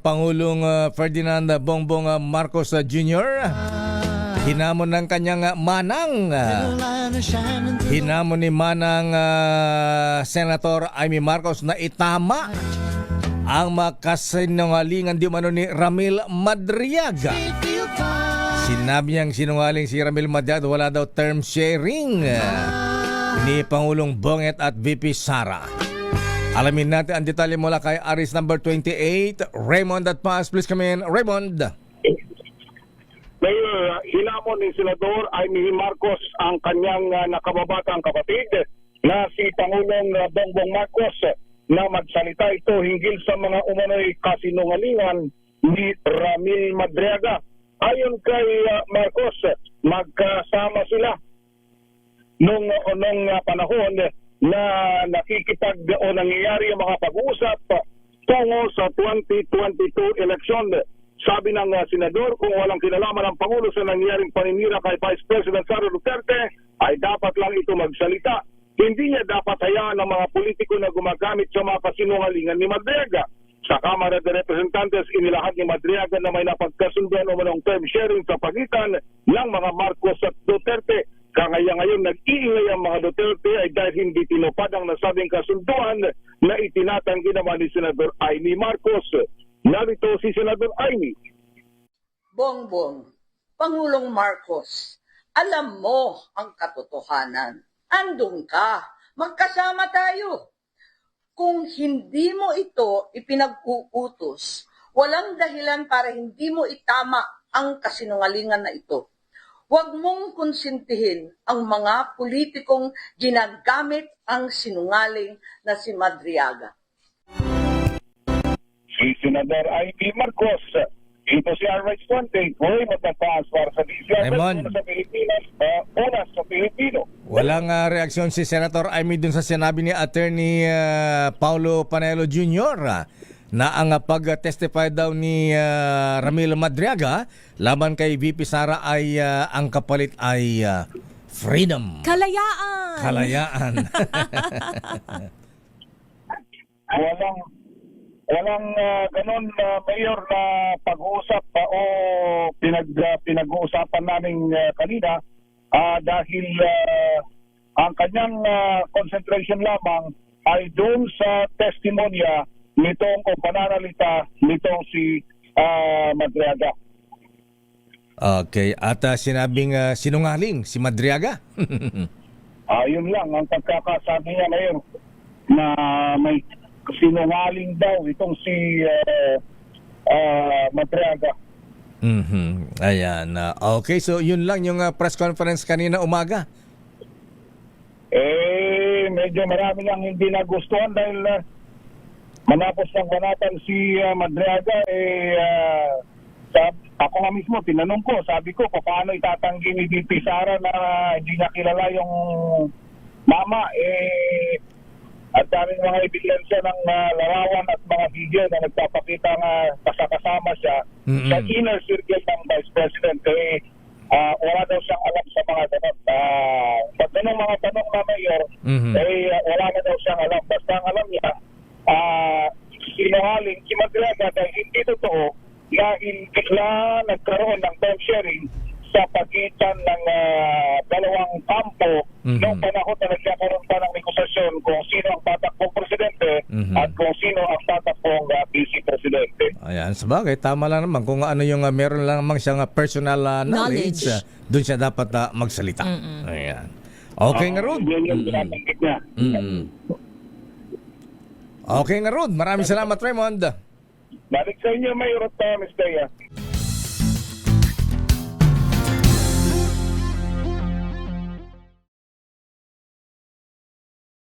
Pangulong Ferdinand Bongbong Marcos Jr. Hinamon ng kanyang manang. Hinamon ni manang Senator Amy Marcos na itama ang makasinungalingan di umano ni Ramil Madriaga. Sinabi niyang sinungaling si Ramil Madriaga, wala daw term sharing ni Pangulong Bonget at VP Sara. Alamin natin ang detalye mula kay Aris number 28, Raymond at Paz. Please come in, Raymond. Mayor, hinamon ni Senador Amy Marcos ang kanyang nakababatang kapatid na si Pangulong Bongbong Marcos na magsalita ito hinggil sa mga umano'y kasinungalingan ni Ramil Madriaga. Ayon kay Marcos, magkasama sila nung panahon na nakikipag o nangyayari ang mga pag-uusap tungo sa 2022 election. Sabi ng senador, kung walang kinalaman ang Pangulo sa nangyaring paninira kay Vice President Sara Duterte, ay dapat lang ito magsalita. Hindi niya dapat hayaan ng mga politiko na gumagamit sa mga kasinungalingan ni Madriaga. Sa Kamara de Representantes, inilahad ni Madriaga na may napagkasunduan o manong term sharing sa pagitan ng mga Marcos at Duterte. Kaya ngayon nag-iingay ang mga Duterte ay dahil hindi tinupad ang nasabing kasunduan na itinatanggi naman ni Senador Amy Marcos. Narito si Senador Amy. Bongbong, Pangulong Marcos, alam mo ang katotohanan. Andun ka, magkasama tayo. Kung hindi mo ito ipinag-uutos, walang dahilan para hindi mo itama ang kasinungalingan na ito. Huwag mong konsintihin ang mga politikong ginagamit ang sinungaling na si Madriaga. Si Senador Amy Marcos, ito si R.H. Fuente, Roy Matapaz para sa DCR, una sa Pilipinas, una sa Pilipino. Walang reaksyon si Senator Amy dun sa sinabi ni Attorney Paulo Panelo Jr. Na ang pag-testify daw ni Ramil Madriaga laban kay VP Sara ay ang kapalit ay freedom. Kalayaan. Kalayaan. Walang ganun, Mayor, na pag-uusap o pinag-uusapan namin kanina dahil ang kanyang concentration lamang ay doon sa testimonya nitong o pananalita nitong si Madriaga. Okay, at sinabing sinungaling si Madriaga. Yun lang ang pagkakasabi niya ngayon na may sinungaling daw itong si Madriaga. Ayan. Okay, so yun lang yung press conference kanina umaga. Medyo marami lang hindi nagustuhan dahil manapos ng banatan si Madriaga, ako nga mismo, tinanong ko, sabi ko, paano itatanggi ni VP Sara na hindi niya kilala yung mama, at daming mga ebidensya ng larawan at mga video na nagpapakita nga kasama siya sa inner circle ng Vice President. Wala daw siyang alam sa mga tanong. Pag ganun mga tanong na Mayor, wala na daw siyang alam. Basta ang alam niya, sinungaling si Madriaga dahil hindi totoo na nagkaroon ng time sharing sa pagitan ng dalawang kampo noong panahon na nagkakaroon pa ng negosasyon kung sino ang tatakbong presidente at kung sino ang tatakbong vice presidente. Ayan, sabagay, tama lang naman kung ano yung meron lang naman siyang personal knowledge, doon siya dapat magsalita. Ayan. Okay nga, Rod. Yun yung pinatanggit niya. Okay nga, Rod. Maraming salamat, Raymond. Balik sa inyo, Mayor at Ms. Dea.